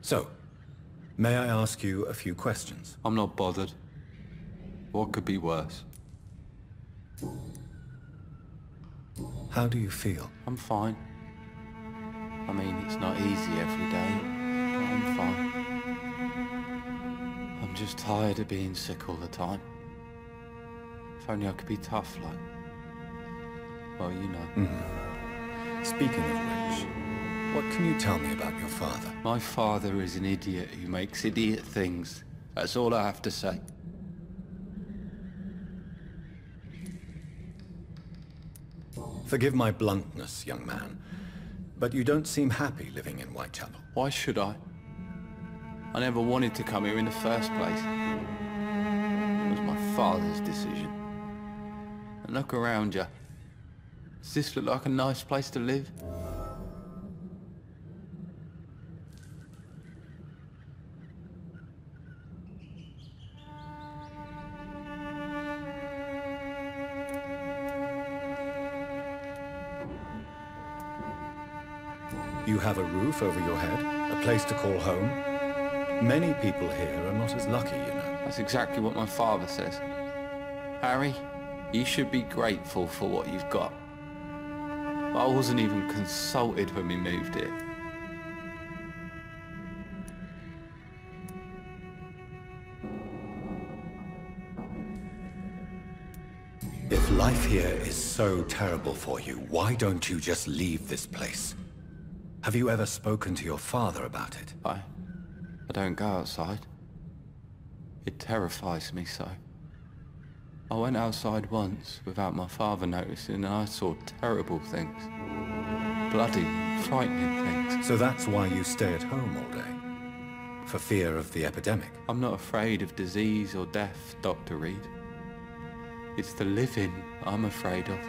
So, may I ask you a few questions? I'm not bothered. What could be worse? How do you feel? I'm fine. I mean, it's not easy every day, but I'm fine. I'm just tired of being sick all the time. If only I could be tough, like... well, you know. Speaking of which, what can you tell me about your father? My father is an idiot who makes idiot things. That's all I have to say. Forgive my bluntness, young man, but you don't seem happy living in Whitechapel. Why should I? I never wanted to come here in the first place. It was my father's decision. And look around you. Does this look like a nice place to live? You have a roof over your head, a place to call home. Many people here are not as lucky, you know. That's exactly what my father says. Harry, you should be grateful for what you've got. I wasn't even consulted when we moved here. If life here is so terrible for you, why don't you just leave this place? Have you ever spoken to your father about it? I don't go outside. It terrifies me so. I went outside once without my father noticing and I saw terrible things. Bloody, frightening things. So that's why you stay at home all day? For fear of the epidemic? I'm not afraid of disease or death, Dr. Reid. It's the living I'm afraid of.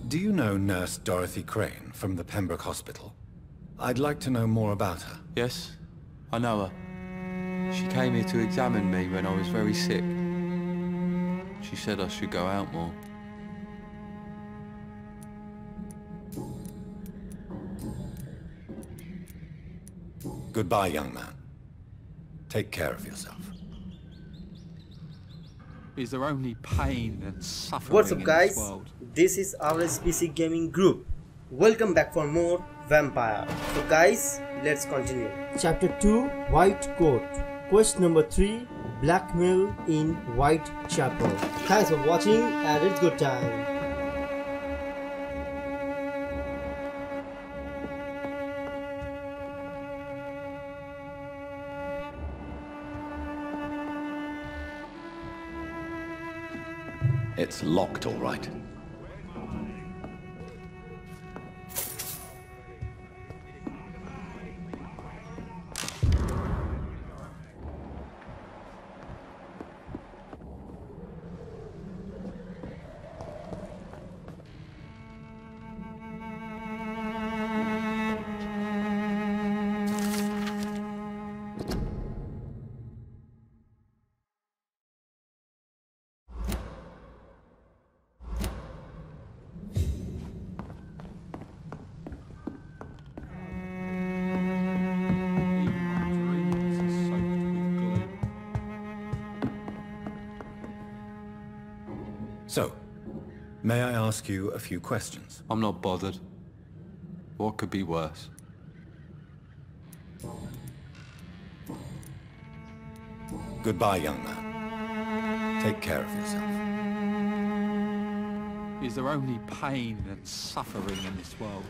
Do you know Nurse Dorothy Crane from the Pembroke Hospital? I'd like to know more about her. Yes, I know her. She came here to examine me when I was very sick. She said I should go out more. Goodbye, young man. Take care of yourself. Is there only pain and suffering What's up, in guys? this world? This is RSPC Gaming Group. Welcome back for more Vampyr. So guys, let's continue. Chapter 2, White Coat. Quest number 3, Blackmail in Whitechapel. Thanks for watching and it's good time. It's locked, all right. So, may I ask you a few questions? I'm not bothered. What could be worse? Goodbye, young man. Take care of yourself. Is there only pain and suffering in this world?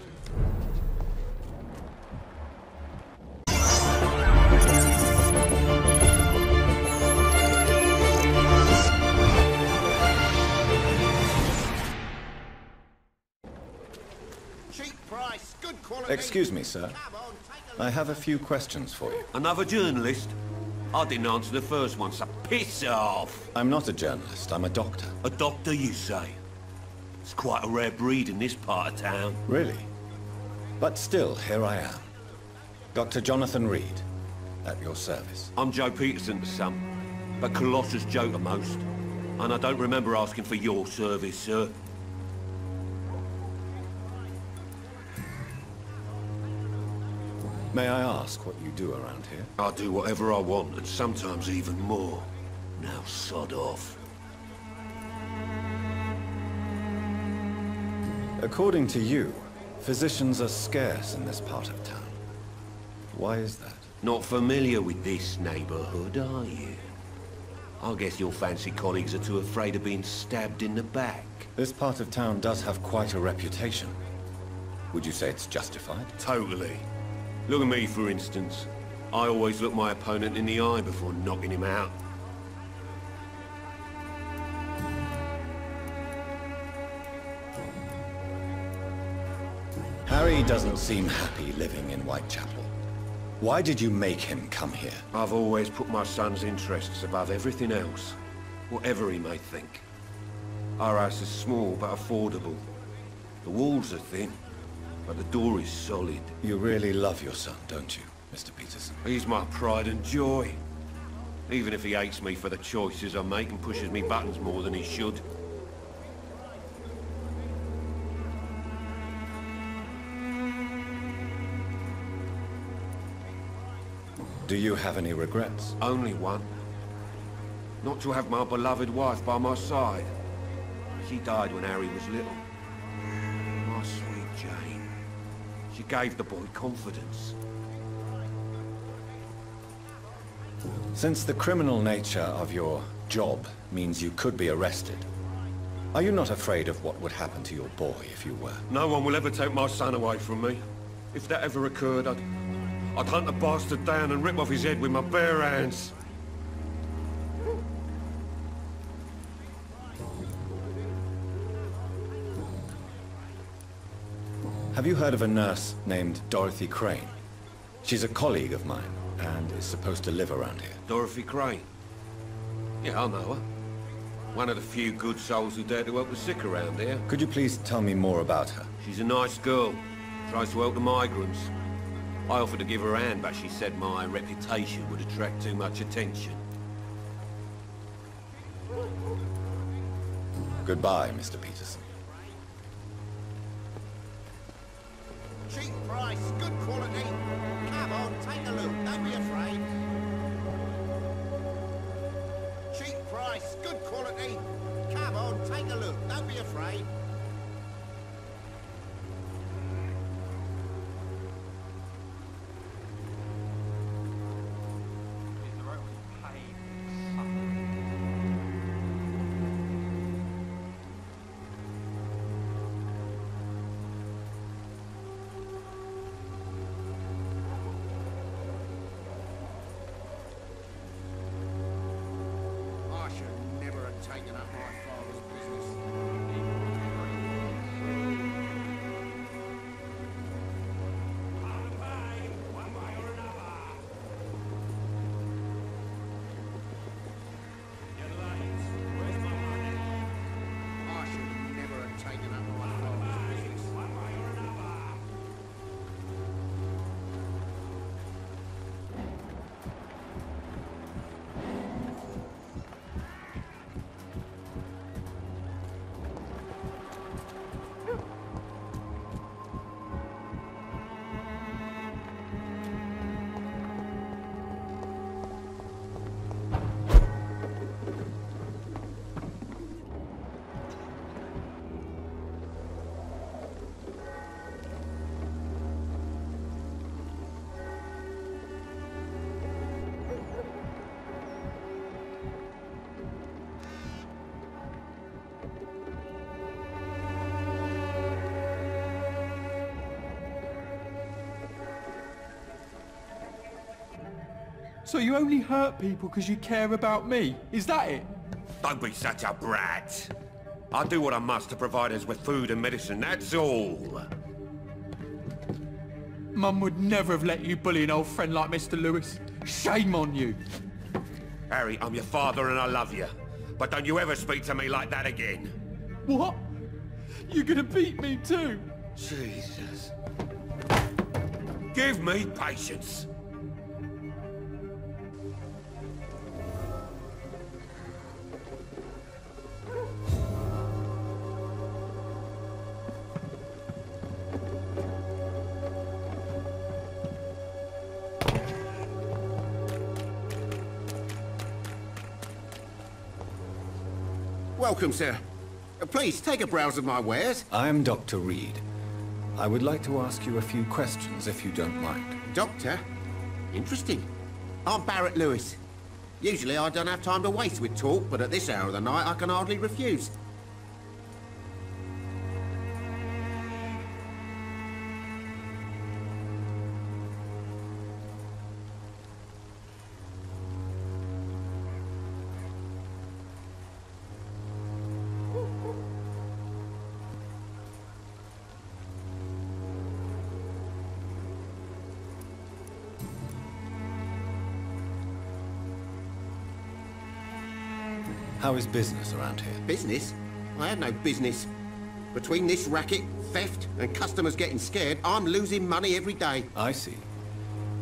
Excuse me, sir. I have a few questions for you. Another journalist? I didn't answer the first one, so piss off! I'm not a journalist, I'm a doctor. A doctor, you say? It's quite a rare breed in this part of town. Really? But still, here I am. Dr. Jonathan Reid, at your service. I'm Joe Peterson's son, but Colossus Joe to most. And I don't remember asking for your service, sir. May I ask what you do around here? I do whatever I want, and sometimes even more. Now sod off. According to you, physicians are scarce in this part of town. Why is that? Not familiar with this neighborhood, are you? I guess your fancy colleagues are too afraid of being stabbed in the back. This part of town does have quite a reputation. Would you say it's justified? Totally. Look at me, for instance. I always look my opponent in the eye before knocking him out. Harry doesn't seem happy living in Whitechapel. Why did you make him come here? I've always put my son's interests above everything else, whatever he may think. Our house is small but affordable. The walls are thin, but the door is solid. You really love your son, don't you, Mr. Peterson? He's my pride and joy. Even if he hates me for the choices I make and pushes me buttons more than he should. Do you have any regrets? Only one. Not to have my beloved wife by my side. She died when Harry was little. My sweet Jane. She gave the boy confidence. Since the criminal nature of your job means you could be arrested, are you not afraid of what would happen to your boy if you were? No one will ever take my son away from me. If that ever occurred, I'd hunt the bastard down and rip off his head with my bare hands. Have you heard of a nurse named Dorothy Crane? She's a colleague of mine, and is supposed to live around here. Dorothy Crane? Yeah, I know her. One of the few good souls who dare to help the sick around here. Could you please tell me more about her? She's a nice girl. Tries to help the migrants. I offered to give her a hand, but she said my reputation would attract too much attention. Goodbye, Mr. Peterson. Cheap price, good quality. Come on, take a look, don't be afraid. Cheap price, good quality. Come on, take a look, don't be afraid. Taking up my father's business. I should never have taken up my father's business. So you only hurt people because you care about me? Is that it? Don't be such a brat. I do what I must to provide us with food and medicine, that's all. Mum would never have let you bully an old friend like Mr. Lewis. Shame on you. Harry, I'm your father and I love you. But don't you ever speak to me like that again. What? You're gonna beat me too? Jesus. Give me patience. Welcome, sir. Please, take a browse of my wares. I'm Dr. Reid. I would like to ask you a few questions, if you don't mind. Doctor? Interesting. I'm Barrett Lewis. Usually I don't have time to waste with talk, but at this hour of the night I can hardly refuse. How is business around here? Business? I have no business. Between this racket, theft, and customers getting scared, I'm losing money every day. I see.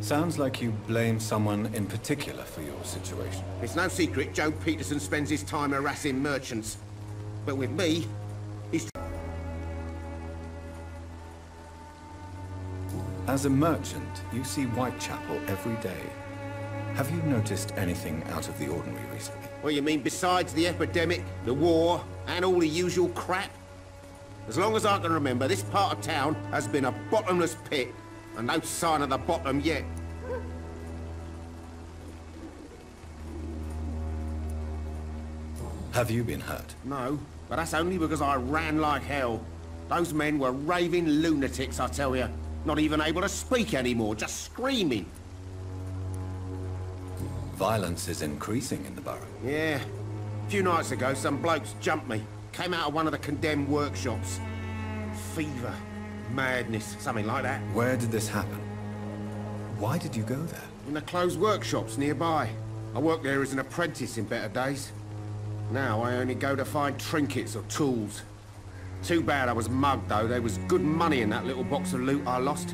Sounds like you blame someone in particular for your situation. It's no secret Joe Peterson spends his time harassing merchants. But with me, he's... As a merchant, you see Whitechapel every day. Have you noticed anything out of the ordinary recently? What you mean besides the epidemic, the war, and all the usual crap? As long as I can remember, this part of town has been a bottomless pit, and no sign of the bottom yet. Have you been hurt? No, but that's only because I ran like hell. Those men were raving lunatics, I tell you. Not even able to speak anymore, just screaming. Violence is increasing in the borough. Yeah. A few nights ago, some blokes jumped me. Came out of one of the condemned workshops. Fever, madness, something like that. Where did this happen? Why did you go there? In the closed workshops nearby. I worked there as an apprentice in better days. Now I only go to find trinkets or tools. Too bad I was mugged, though. There was good money in that little box of loot I lost.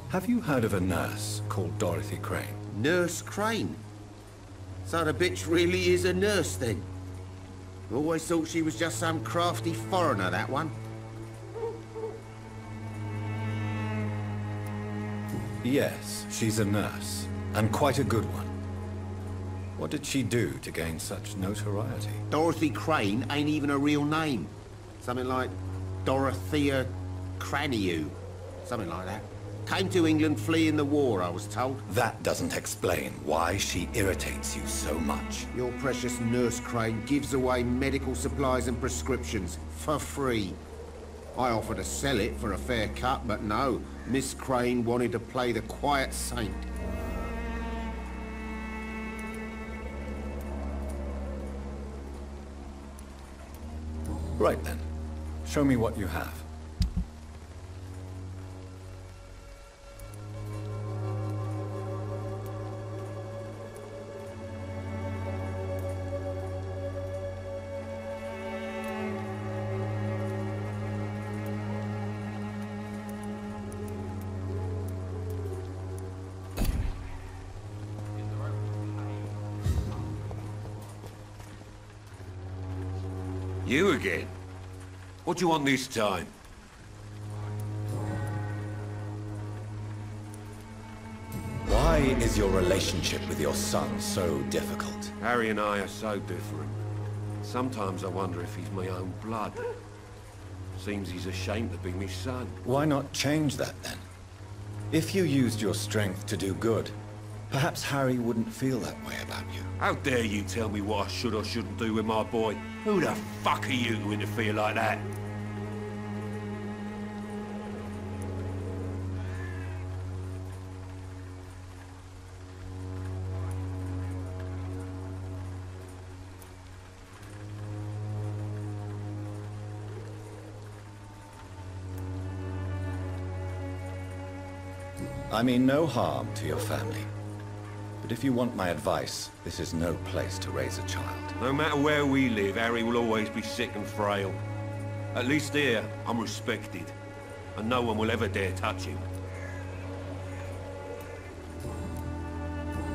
Have you heard of a nurse called Dorothy Crane? Nurse Crane? So the bitch really is a nurse, then? Always thought she was just some crafty foreigner, that one. Yes, she's a nurse, and quite a good one. What did she do to gain such notoriety? Dorothy Crane ain't even a real name. Something like Dorothea Craniu. Something like that. Came to England fleeing the war, I was told. That doesn't explain why she irritates you so much. Your precious Nurse Crane gives away medical supplies and prescriptions for free. I offered to sell it for a fair cut, but no. Miss Crane wanted to play the quiet saint. Right then. Show me what you have. You again? What do you want this time? Why is your relationship with your son so difficult? Harry and I are so different. Sometimes I wonder if he's my own blood. Seems he's ashamed to be my son. Why not change that then? If you used your strength to do good, perhaps Harry wouldn't feel that way about you. How dare you tell me what I should or shouldn't do with my boy? Who the fuck are you to interfere like that? I mean no harm to your family. But if you want my advice, this is no place to raise a child. No matter where we live, Harry will always be sick and frail. At least here, I'm respected. And no one will ever dare touch him.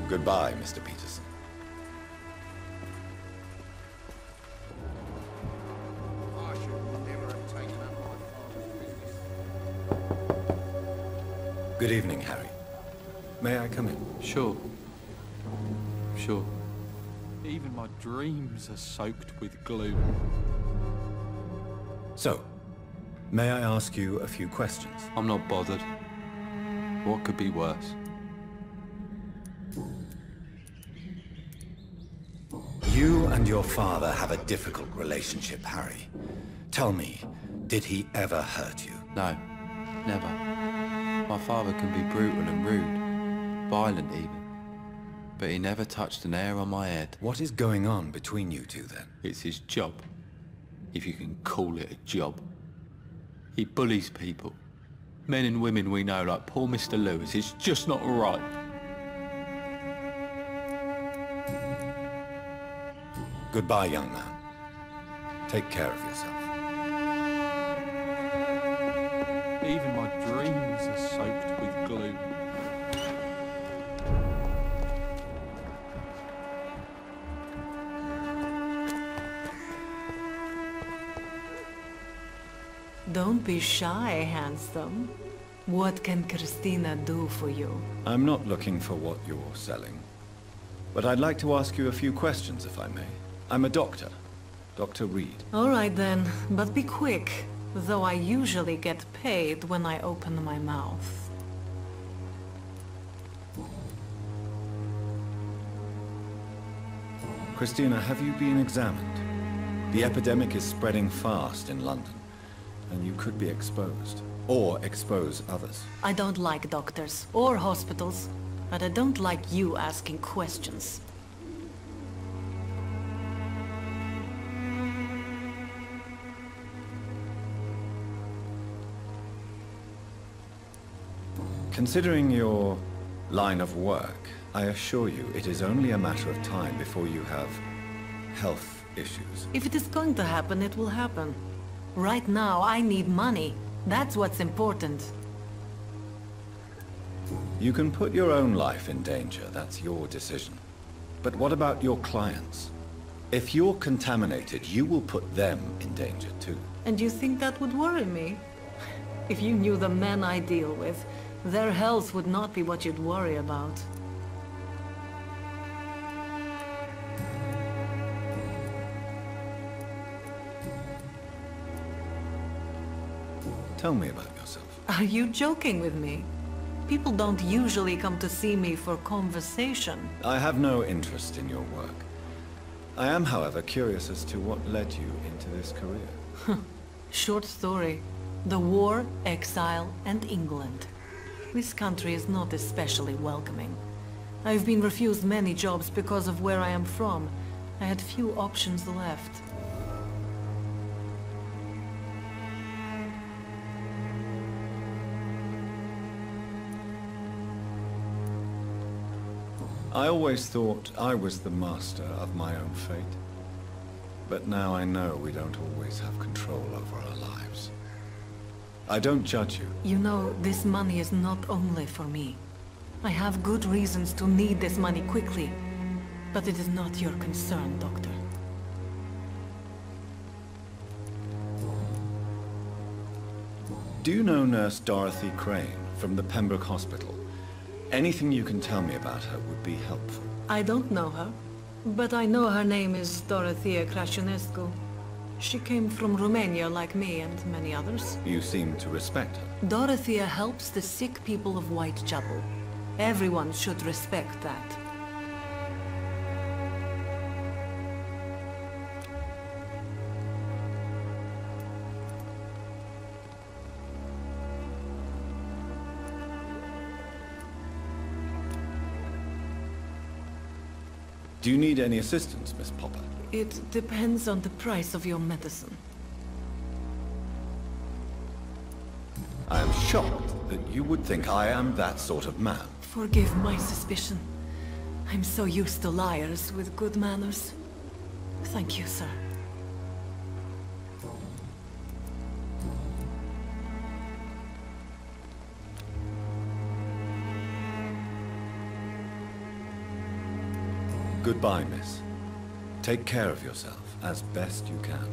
Goodbye, Mr. Peterson. Good evening, Harry. May I come in? Sure. Sure. Even my dreams are soaked with gloom. So, may I ask you a few questions? I'm not bothered. What could be worse? You and your father have a difficult relationship, Harry. Tell me, did he ever hurt you? No, never. My father can be brutal and rude, violent even. But he never touched an hair on my head. What is going on between you two then? It's his job, if you can call it a job. He bullies people. Men and women we know, like poor Mr. Lewis. It's just not right. Goodbye, young man. Take care of yourself. Even my dreams are soaked with gloom. Don't be shy, handsome. What can Christina do for you? I'm not looking for what you're selling. But I'd like to ask you a few questions, if I may. I'm a doctor. Dr. Reid. All right then, but be quick. Though I usually get paid when I open my mouth. Christina, have you been examined? The epidemic is spreading fast in London, and you could be exposed. Or expose others. I don't like doctors or hospitals, but I don't like you asking questions. Considering your line of work, I assure you it is only a matter of time before you have health issues. If it is going to happen, it will happen. Right now, I need money. That's what's important. You can put your own life in danger, that's your decision. But what about your clients? If you're contaminated, you will put them in danger too. And you think that would worry me? If you knew the men I deal with, their health would not be what you'd worry about. Tell me about yourself. Are you joking with me? People don't usually come to see me for conversation. I have no interest in your work. I am, however, curious as to what led you into this career. Short story. The war, exile, and England. This country is not especially welcoming. I've been refused many jobs because of where I am from. I had few options left. I always thought I was the master of my own fate. But now I know we don't always have control over our lives. I don't judge you. You know, this money is not only for me. I have good reasons to need this money quickly. But it is not your concern, Doctor. Do you know Nurse Dorothy Crane from the Pembroke Hospital? Anything you can tell me about her would be helpful. I don't know her, but I know her name is Dorothea Crăciunescu. She came from Romania like me and many others. You seem to respect her. Dorothea helps the sick people of Whitechapel. Everyone should respect that. Do you need any assistance, Miss Popper? It depends on the price of your medicine. I am shocked that you would think I am that sort of man. Forgive my suspicion. I'm so used to liars with good manners. Thank you, sir. Goodbye, miss. Take care of yourself as best you can.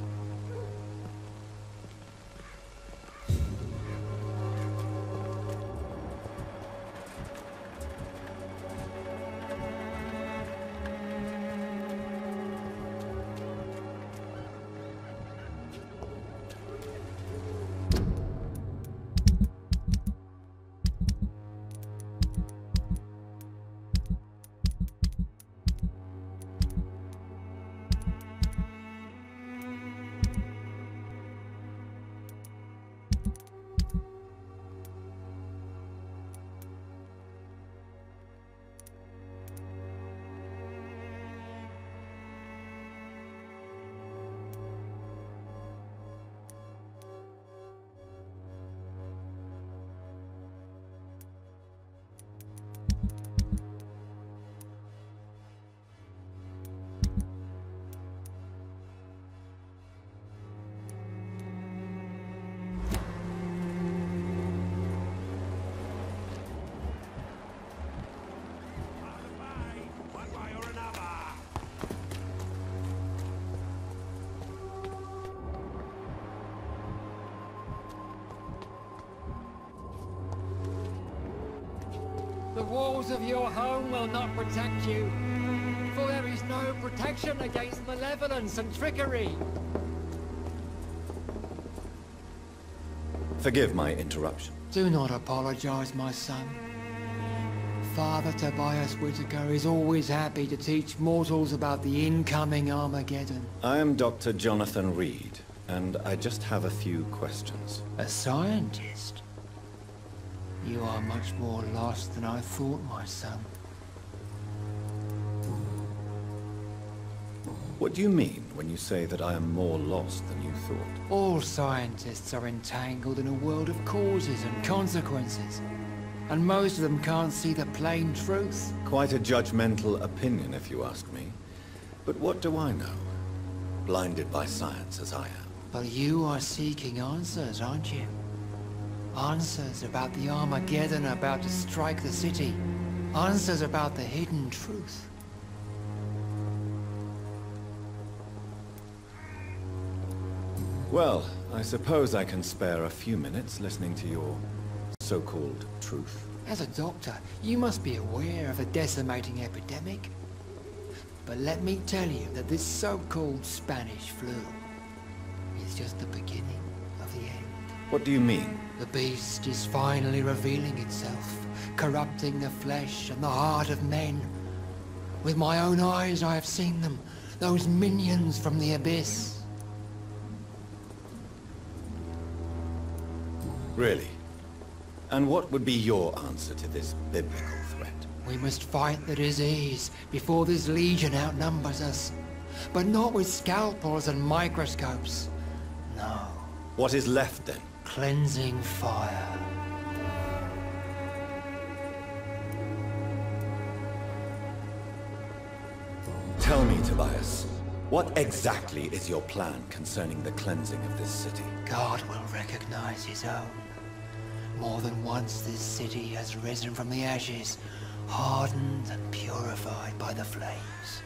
walls of your home will not protect you, for there is no protection against malevolence and trickery. Forgive my interruption. Do not apologize, my son. Father Tobias Whitaker is always happy to teach mortals about the incoming Armageddon. I am Dr. Jonathan Reid, and I just have a few questions. A scientist? You are much more lost than I thought, my son. What do you mean when you say that I am more lost than you thought? All scientists are entangled in a world of causes and consequences, and most of them can't see the plain truth. Quite a judgmental opinion, if you ask me. But what do I know? Blinded by science as I am. But you are seeking answers, aren't you? Answers about the Armageddon about to strike the city. Answers about the hidden truth. Well, I suppose I can spare a few minutes listening to your so-called truth. As a doctor, you must be aware of the decimating epidemic. But let me tell you that this so-called Spanish flu is just the beginning of the end. What do you mean? The beast is finally revealing itself, corrupting the flesh and the heart of men. With my own eyes I have seen them, those minions from the abyss. Really? And what would be your answer to this biblical threat? We must fight the disease before this legion outnumbers us. But not with scalpels and microscopes. No. What is left then? Cleansing fire. Tell me, Tobias, what exactly is your plan concerning the cleansing of this city? God will recognize his own. More than once this city has risen from the ashes, hardened and purified by the flames.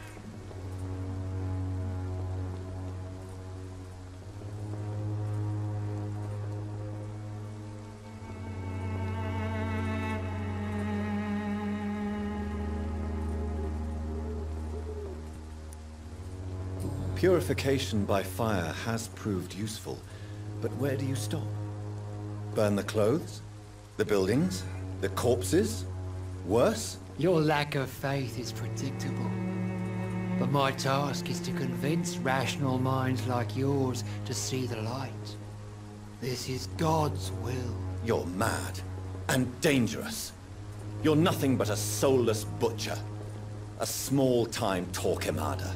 Purification by fire has proved useful, but where do you stop? Burn the clothes? The buildings? The corpses? Worse? Your lack of faith is predictable. But my task is to convince rational minds like yours to see the light. This is God's will. You're mad. And dangerous. You're nothing but a soulless butcher. A small-time Torquemada.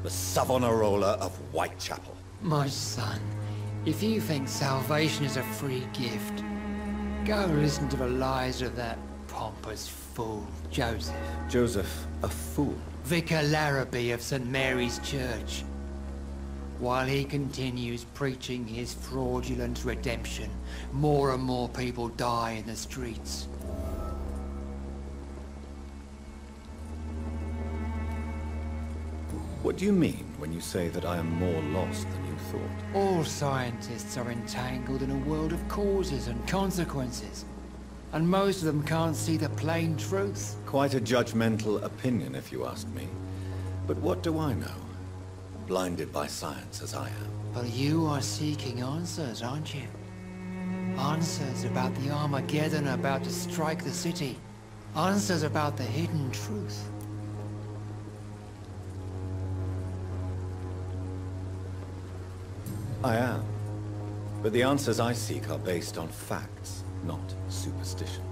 The Savonarola of Whitechapel. My son, if you think salvation is a free gift, go listen to the lies of that pompous fool, Joseph. Joseph, a fool? Vicar Larrabee of St. Mary's Church. While he continues preaching his fraudulent redemption, more and more people die in the streets. What do you mean when you say that I am more lost than you thought? All scientists are entangled in a world of causes and consequences, and most of them can't see the plain truth. Quite a judgmental opinion, if you ask me. But what do I know? Blinded by science as I am. But you are seeking answers, aren't you? Answers about the Armageddon about to strike the city. Answers about the hidden truth. I am. But the answers I seek are based on facts, not superstition.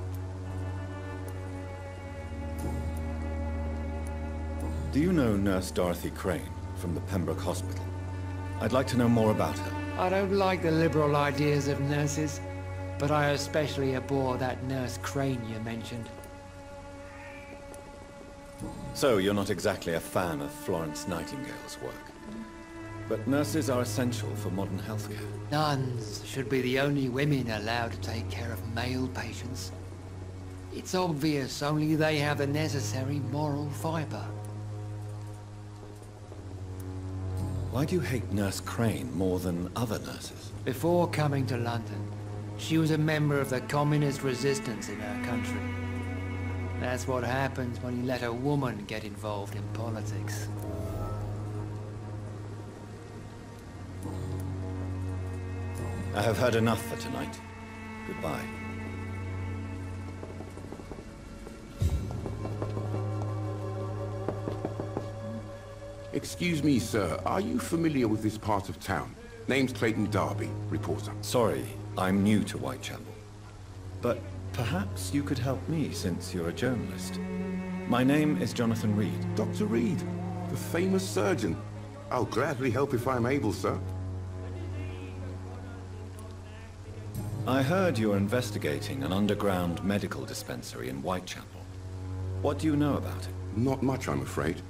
Do you know Nurse Dorothy Crane from the Pembroke Hospital? I'd like to know more about her. I don't like the liberal ideas of nurses, but I especially abhor that Nurse Crane you mentioned. So you're not exactly a fan of Florence Nightingale's work? But nurses are essential for modern healthcare. Nuns should be the only women allowed to take care of male patients. It's obvious only they have the necessary moral fiber. Why do you hate Nurse Crane more than other nurses? Before coming to London, she was a member of the communist resistance in her country. That's what happens when you let a woman get involved in politics. I have heard enough for tonight. Goodbye. Excuse me, sir. Are you familiar with this part of town? Name's Clayton Darby, reporter. Sorry, I'm new to Whitechapel. But perhaps you could help me since you're a journalist. My name is Jonathan Reid. Dr. Reid, the famous surgeon. I'll gladly help if I'm able, sir. I heard you're investigating an underground medical dispensary in Whitechapel. What do you know about it? Not much, I'm afraid.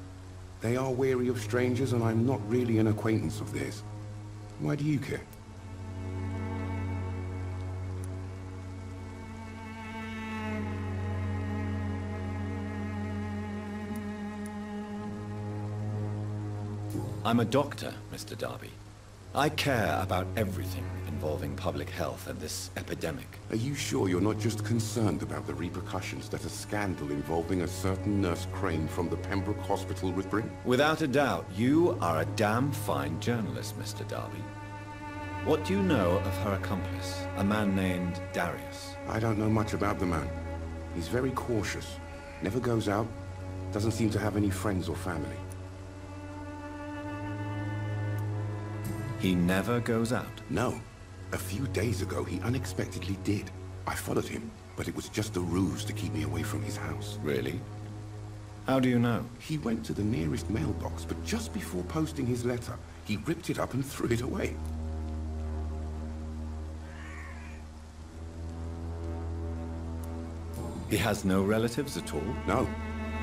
They are wary of strangers, and I'm not really an acquaintance of theirs. Why do you care? I'm a doctor, Mr. Darby. I care about everything involving public health and this epidemic. Are you sure you're not just concerned about the repercussions that a scandal involving a certain Nurse Crane from the Pembroke Hospital would bring? Without a doubt, you are a damn fine journalist, Mr. Darby. What do you know of her accomplice, a man named Darius? I don't know much about the man. He's very cautious, never goes out, doesn't seem to have any friends or family. He never goes out? No. A few days ago, he unexpectedly did. I followed him, but it was just a ruse to keep me away from his house. Really? How do you know? He went to the nearest mailbox, but just before posting his letter, he ripped it up and threw it away. He has no relatives at all? No.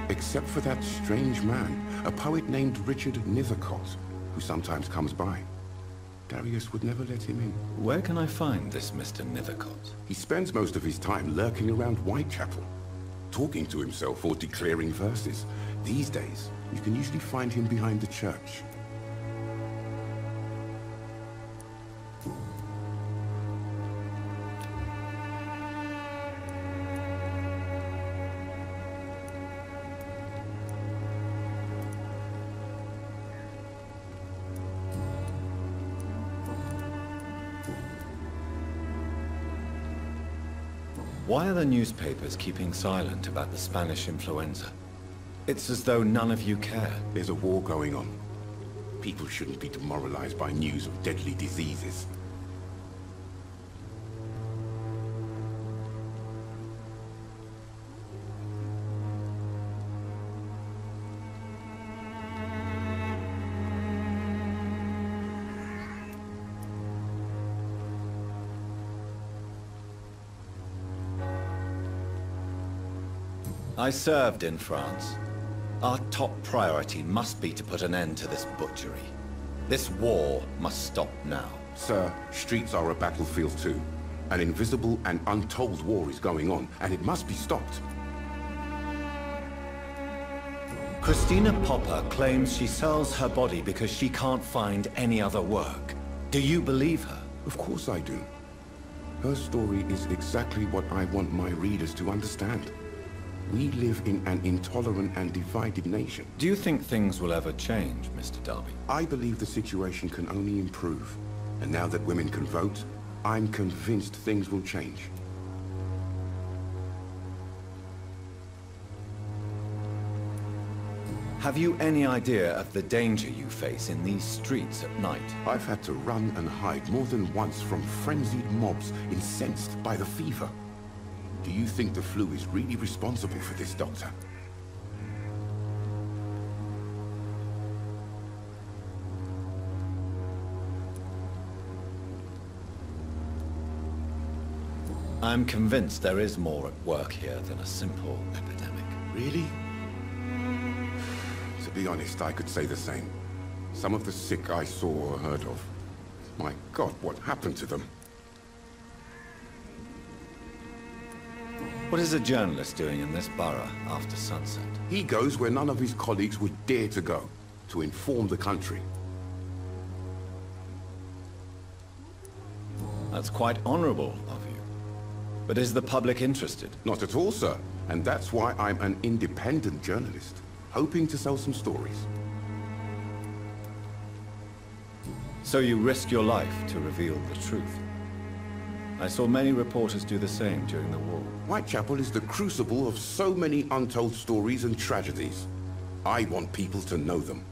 Except for that strange man, a poet named Richard Nithercott, who sometimes comes by. Darius would never let him in. Where can I find this Mr. Nithercott? He spends most of his time lurking around Whitechapel, talking to himself or declaring verses. These days, you can usually find him behind the church. Why are the newspapers keeping silent about the Spanish influenza? It's as though none of you care. There's a war going on. People shouldn't be demoralized by news of deadly diseases. I served in France. Our top priority must be to put an end to this butchery. This war must stop now. Sir, streets are a battlefield too. An invisible and untold war is going on, and it must be stopped. Christina Popper claims she sells her body because she can't find any other work. Do you believe her? Of course I do. Her story is exactly what I want my readers to understand. We live in an intolerant and divided nation. Do you think things will ever change, Mr. Darby? I believe the situation can only improve. And now that women can vote, I'm convinced things will change. Have you any idea of the danger you face in these streets at night? I've had to run and hide more than once from frenzied mobs incensed by the fever. Do you think the flu is really responsible for this, Doctor? I'm convinced there is more at work here than a simple epidemic. Really? To be honest, I could say the same. Some of the sick I saw or heard of. My God, what happened to them? What is a journalist doing in this borough after sunset? He goes where none of his colleagues would dare to go, to inform the country. That's quite honorable of you. But is the public interested? Not at all, sir. And that's why I'm an independent journalist, hoping to sell some stories. So you risk your life to reveal the truth. I saw many reporters do the same during the war. Whitechapel is the crucible of so many untold stories and tragedies. I want people to know them.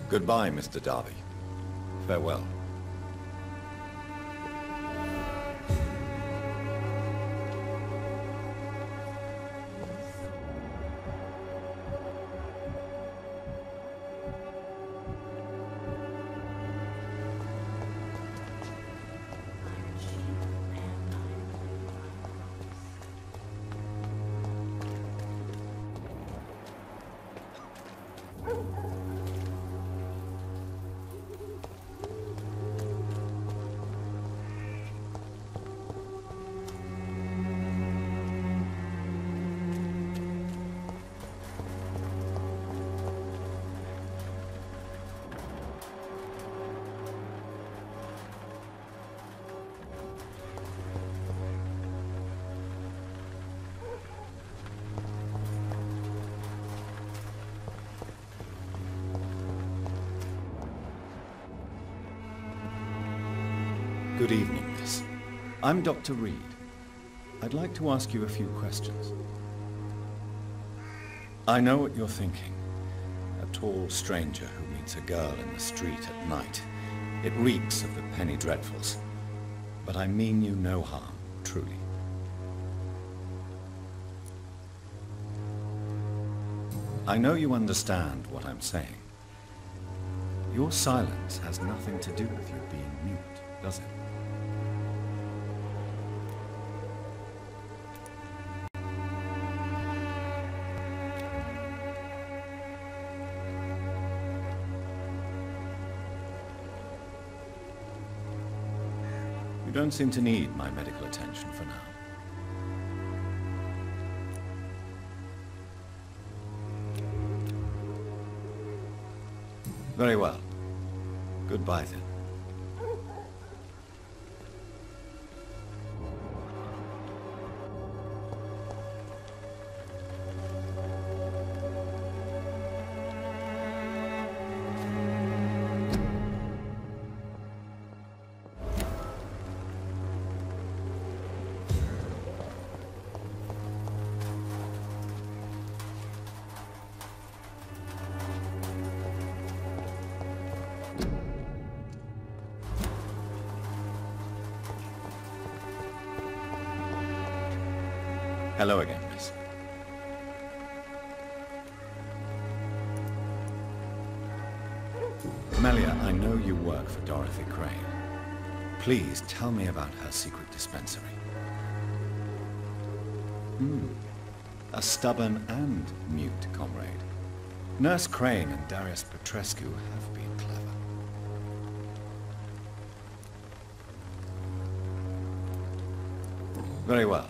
Goodbye, Mr. Darby. Farewell. Good evening, miss. I'm Dr. Reid. I'd like to ask you a few questions. I know what you're thinking. A tall stranger who meets a girl in the street at night. It reeks of the penny dreadfuls. But I mean you no harm, truly. I know you understand what I'm saying. Your silence has nothing to do with you being mute, does it? You don't seem to need my medical attention for now. Very well. Goodbye then. Hello again, miss. Melia, I know you work for Dorothy Crane. Please tell me about her secret dispensary. A stubborn and mute comrade. Nurse Crane and Darius Petrescu have been clever. Very well.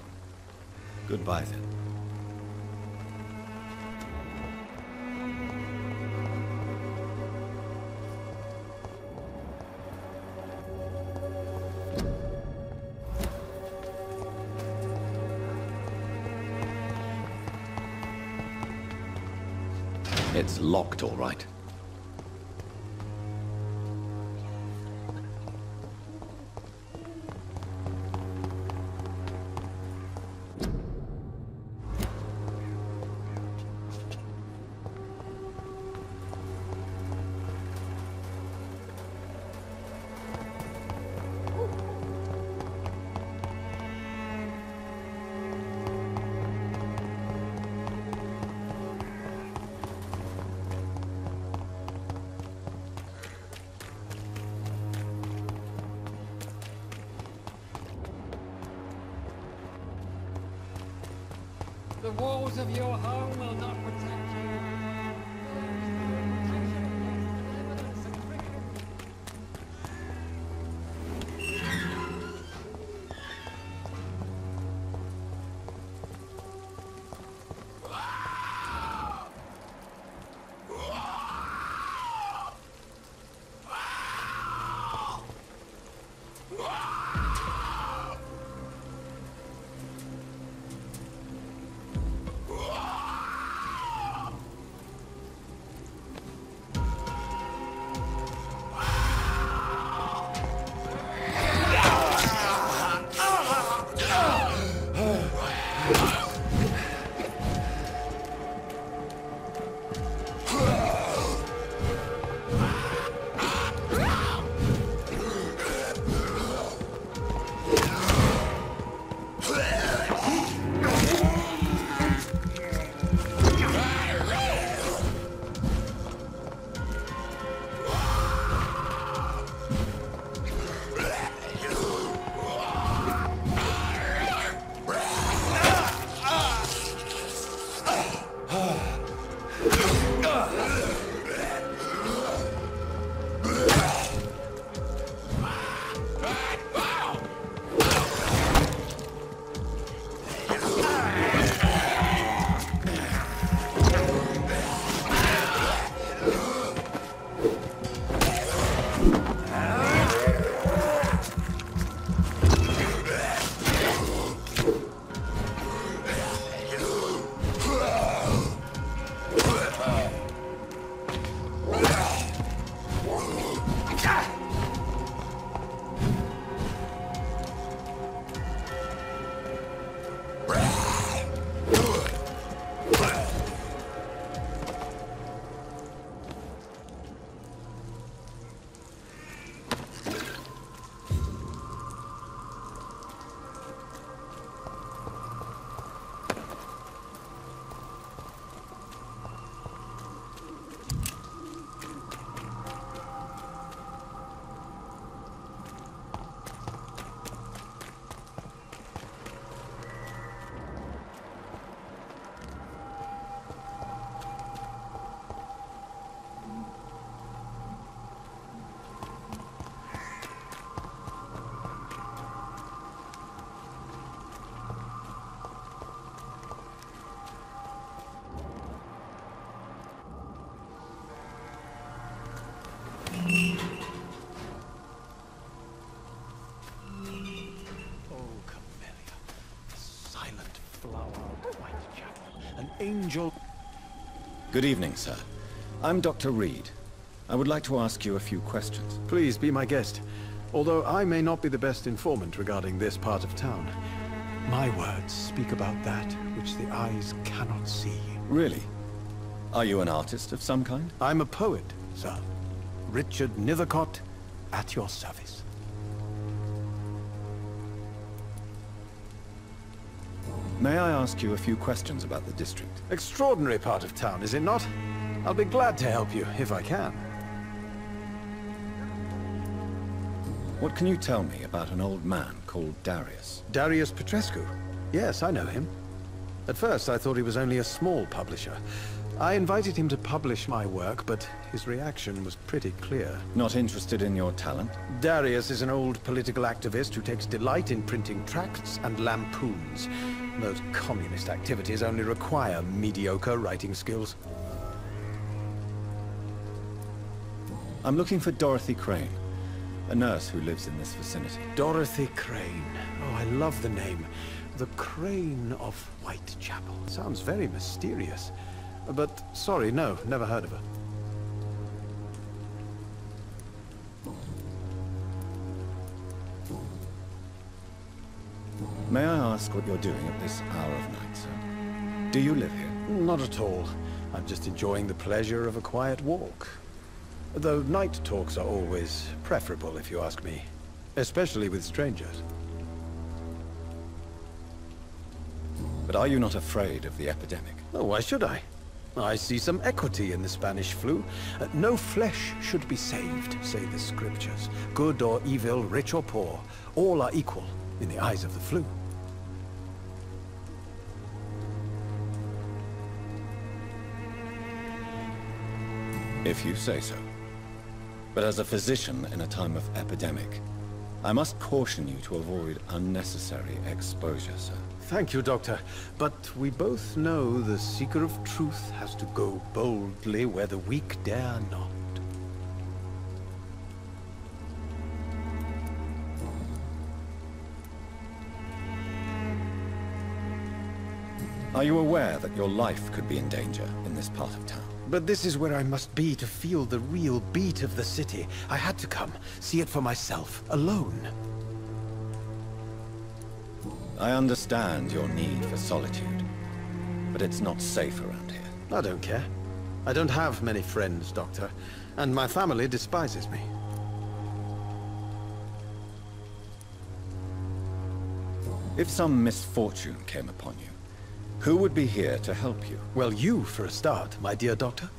Goodbye then. It's locked, all right. The walls of your home will not protect you. an angel... Good evening, sir. I'm Dr. Reid. I would like to ask you a few questions. Please be my guest. Although I may not be the best informant regarding this part of town, my words speak about that which the eyes cannot see. Really? Are you an artist of some kind? I'm a poet, sir. Richard Nethercott, at your service. May I ask you a few questions about the district? Extraordinary part of town, is it not? I'll be glad to help you, if I can. What can you tell me about an old man called Darius? Darius Petrescu? Yes, I know him. At first, I thought he was only a small publisher. I invited him to publish my work, but his reaction was pretty clear. Not interested in your talent? Darius is an old political activist who takes delight in printing tracts and lampoons. Those communist activities only require mediocre writing skills. I'm looking for Dorothy Crane, a nurse who lives in this vicinity. Dorothy Crane. Oh, I love the name. The Crane of Whitechapel. Sounds very mysterious. But, sorry, no, never heard of her. May I ask what you're doing at this hour of night, sir? Do you live here? Not at all. I'm just enjoying the pleasure of a quiet walk. Though night talks are always preferable, if you ask me. Especially with strangers. But are you not afraid of the epidemic? Oh, why should I? I see some equity in the Spanish flu. No flesh should be saved, say the scriptures. Good or evil, rich or poor, all are equal in the eyes of the flu. If you say so. But as a physician in a time of epidemic, I must caution you to avoid unnecessary exposure, sir. Thank you, Doctor. But we both know the seeker of truth has to go boldly where the weak dare not. Are you aware that your life could be in danger in this part of town? But this is where I must be to feel the real beat of the city. I had to come, see it for myself, alone. I understand your need for solitude, but it's not safe around here. I don't care. I don't have many friends, Doctor, and my family despises me. If some misfortune came upon you, who would be here to help you? Well, you, for a start, my dear Doctor.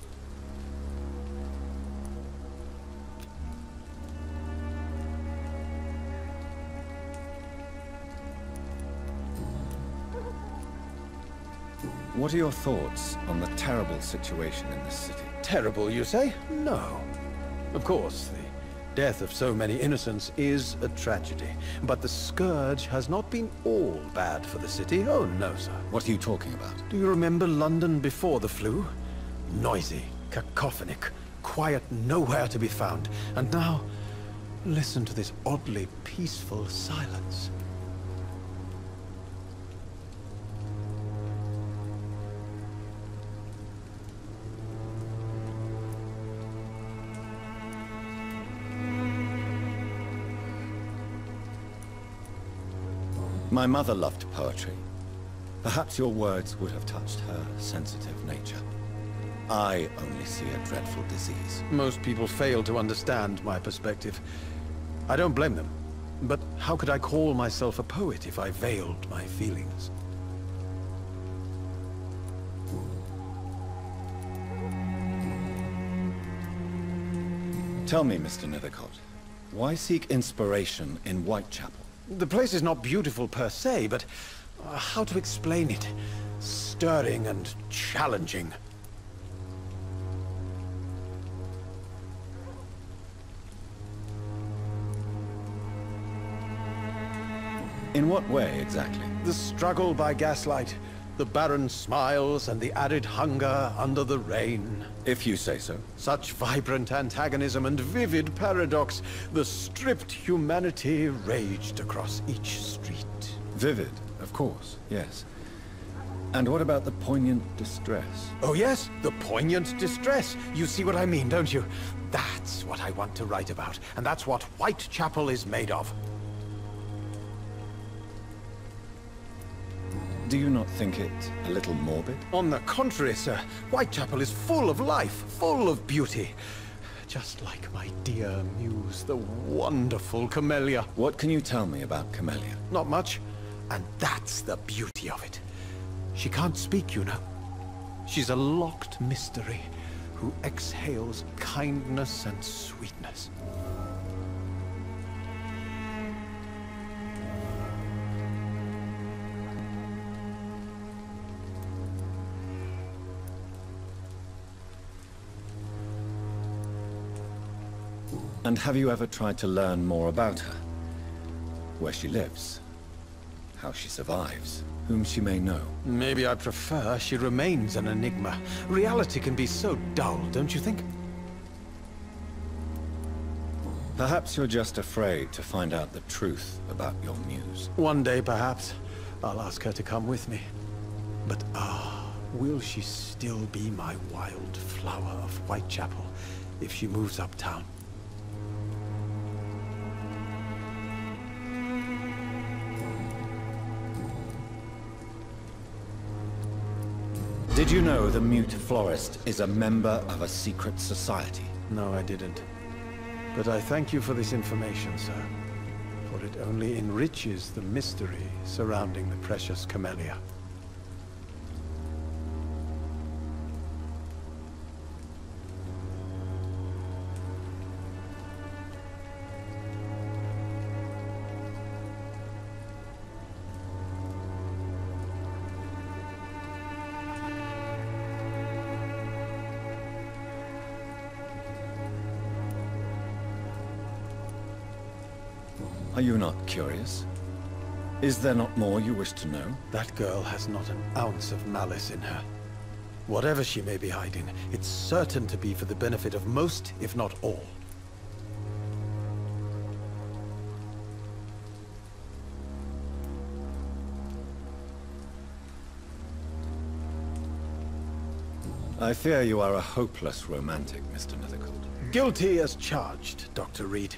What are your thoughts on the terrible situation in this city? Terrible, you say? No. Of course, the death of so many innocents is a tragedy. But the scourge has not been all bad for the city. Oh, no, sir. What are you talking about? Do you remember London before the flu? Noisy, cacophonic, quiet nowhere to be found. And now, listen to this oddly peaceful silence. My mother loved poetry. Perhaps your words would have touched her sensitive nature. I only see a dreadful disease. Most people fail to understand my perspective. I don't blame them. But how could I call myself a poet if I veiled my feelings? Tell me, Mr. Nethercott, why seek inspiration in Whitechapel? The place is not beautiful per se, but how to explain it? Stirring and challenging. In what way, exactly? The struggle by gaslight, the barren smiles and the added hunger under the rain. If you say so. Such vibrant antagonism and vivid paradox, the stripped humanity raged across each street. Vivid, of course, yes. And what about the poignant distress? Oh yes, the poignant distress. You see what I mean, don't you? That's what I want to write about, and that's what Whitechapel is made of. Do you not think it a little morbid? On the contrary, sir. Whitechapel is full of life, full of beauty. Just like my dear muse, the wonderful Camellia. What can you tell me about Camellia? Not much, and that's the beauty of it. She can't speak, you know. She's a locked mystery who exhales kindness and sweetness. And have you ever tried to learn more about her? Where she lives? How she survives? Whom she may know? Maybe I prefer she remains an enigma. Reality can be so dull, don't you think? Perhaps you're just afraid to find out the truth about your muse. One day, perhaps, I'll ask her to come with me. But will she still be my wild flower of Whitechapel if she moves uptown? Did you know the mute florist is a member of a secret society? No, I didn't. But I thank you for this information, sir. For it only enriches the mystery surrounding the precious Camellia. Are you not curious? Is there not more you wish to know? That girl has not an ounce of malice in her. Whatever she may be hiding, it's certain to be for the benefit of most, if not all. I fear you are a hopeless romantic, Mr. Nethercourt. Guilty as charged, Dr. Reid.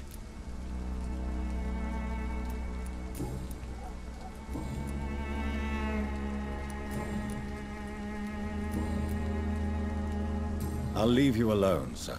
I'll leave you alone, sir.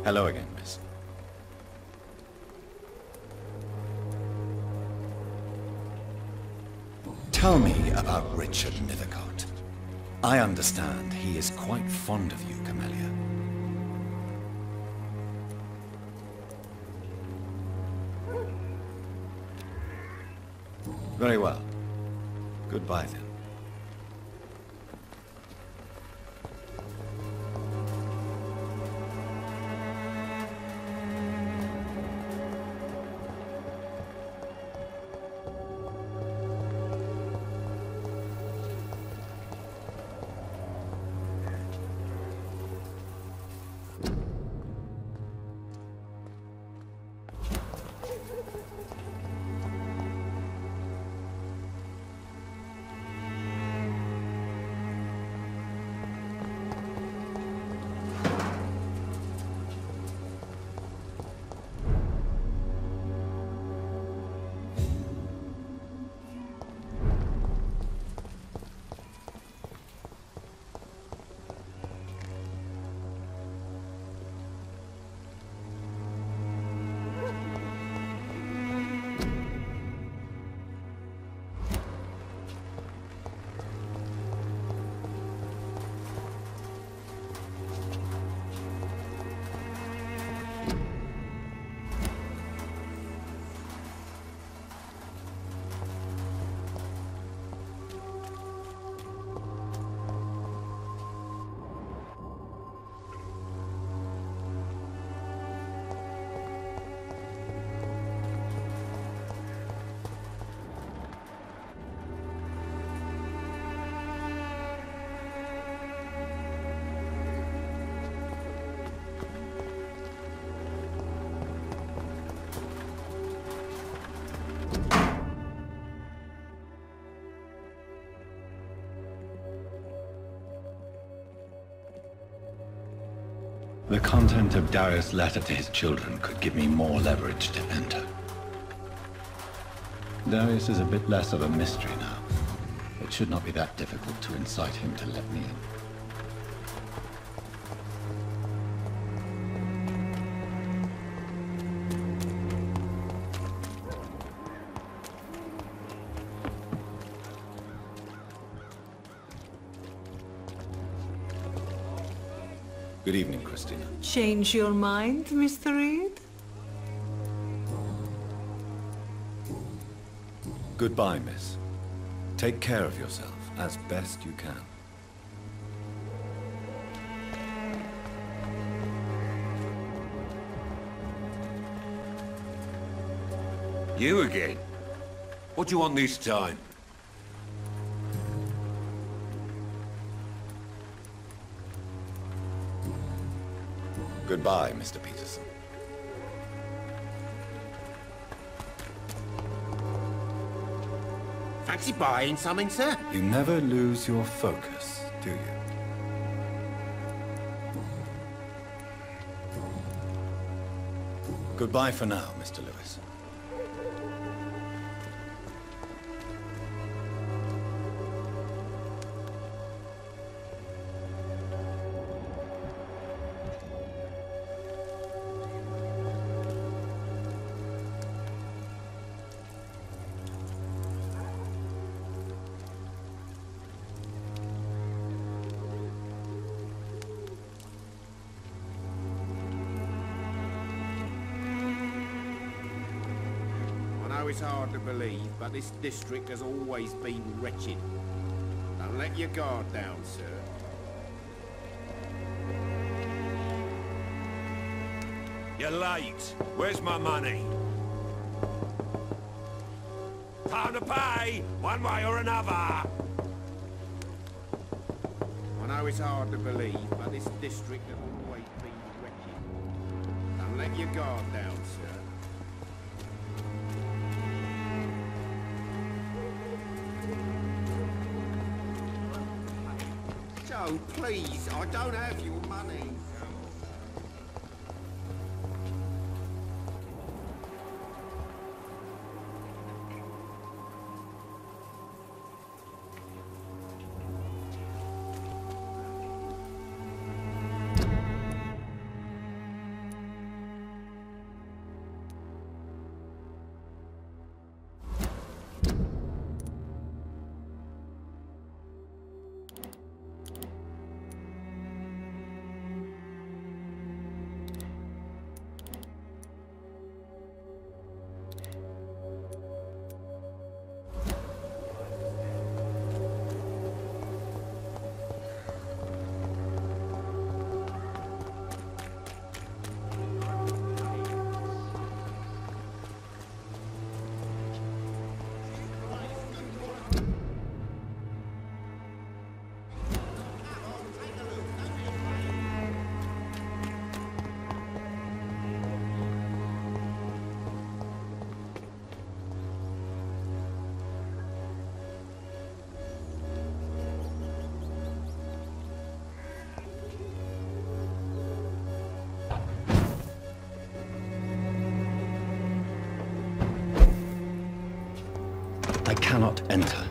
Hello again, miss. Tell me about Richard Nethercourt. I understand he is quite fond of you, Camellia. Very well. Goodbye, then. The content of Darius' letter to his children could give me more leverage to enter. Darius is a bit less of a mystery now. It should not be that difficult to incite him to let me in. Good evening, Christina. Change your mind, Mr. Reid? Goodbye, miss. Take care of yourself as best you can. You again? What do you want this time? Goodbye, Mr. Peterson. Fancy buying something, sir? You never lose your focus, do you? Goodbye for now, Mr. Lewis. It's hard to believe, but this district has always been wretched. Don't let your guard down, sir. You're late. Where's my money? Time to pay, one way or another. I know it's hard to believe, but this district has always been wretched. Don't let your guard down, sir. Joe, please, I don't have your money. I cannot enter.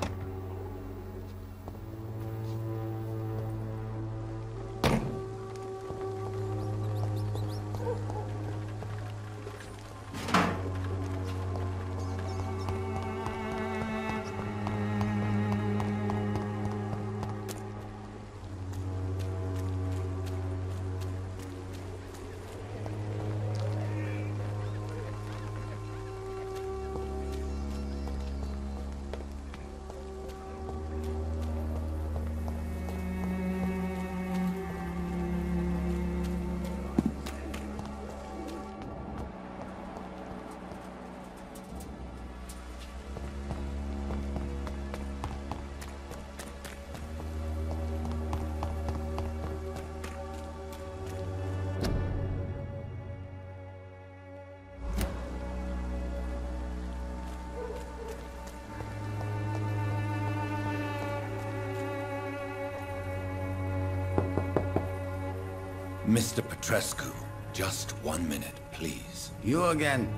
Mr. Petrescu, just 1 minute, please. You again?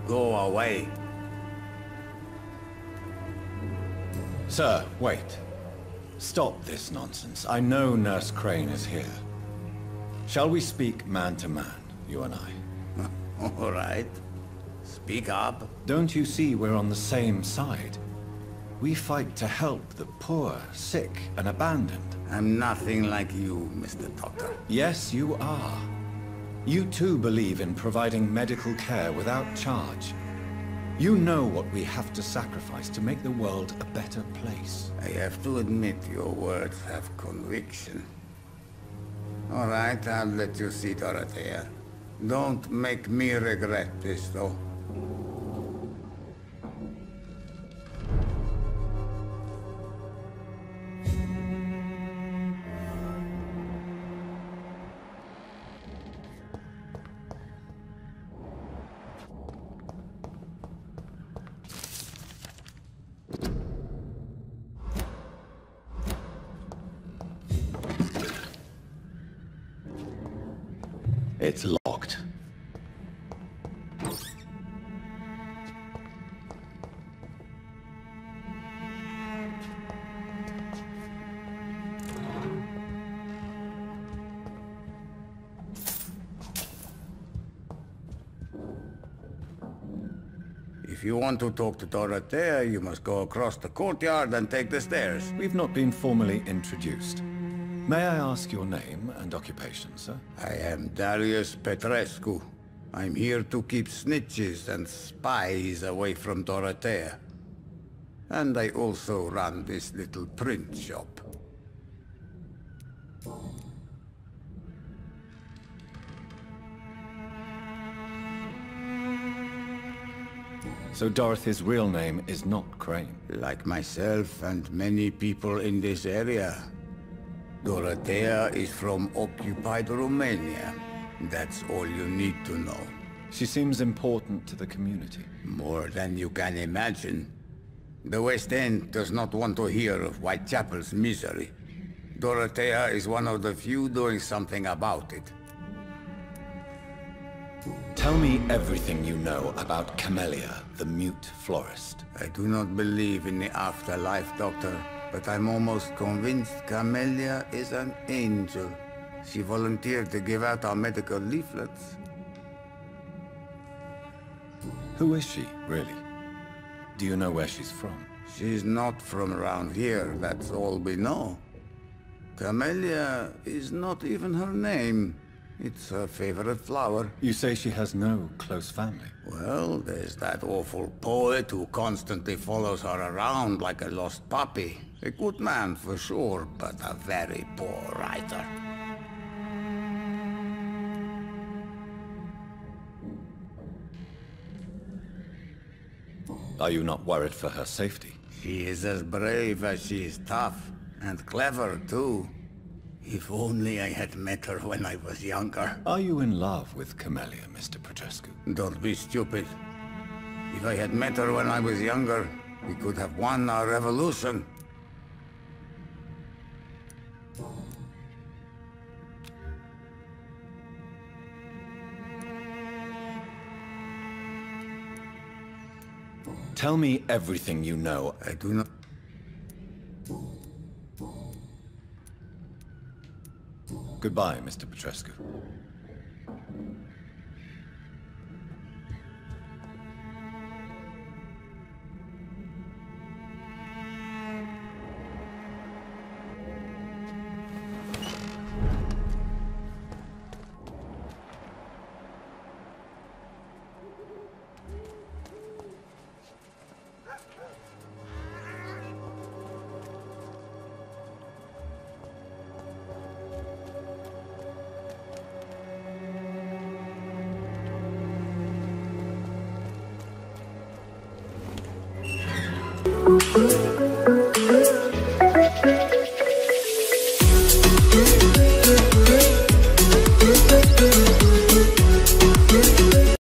Go away. Sir, wait. Stop this nonsense. I know Nurse Crane is here. Shall we speak man to man, you and I? All right. Speak up. Don't you see we're on the same side? We fight to help the poor, sick, and abandoned. I'm nothing like you, Mr. Doctor. Yes, you are. You too believe in providing medical care without charge. You know what we have to sacrifice to make the world a better place. I have to admit your words have conviction. All right, I'll let you see Dorothea. Don't make me regret this, though. It's locked. If you want to talk to Dorothea, you must go across the courtyard and take the stairs. We've not been formally introduced. May I ask your name and occupation, sir? I am Darius Petrescu. I'm here to keep snitches and spies away from Dorothea. And I also run this little print shop. So Dorothy's real name is not Crane? Like myself and many people in this area. Dorothea is from occupied Romania. That's all you need to know. She seems important to the community. More than you can imagine. The West End does not want to hear of Whitechapel's misery. Dorothea is one of the few doing something about it. Tell me everything you know about Camellia, the mute florist. I do not believe in the afterlife, Doctor, but I'm almost convinced Camellia is an angel. She volunteered to give out our medical leaflets. Who is she, really? Do you know where she's from? She's not from around here, that's all we know. Camellia is not even her name. It's her favorite flower. You say she has no close family? Well, there's that awful poet who constantly follows her around like a lost puppy. A good man for sure, but a very poor writer. Are you not worried for her safety? She is as brave as she is tough, and clever too. If only I had met her when I was younger. Are you in love with Camellia, Mr. Petrescu? Don't be stupid. If I had met her when I was younger, we could have won our revolution. Tell me everything you know. I do not... Goodbye, Mr. Petrescu.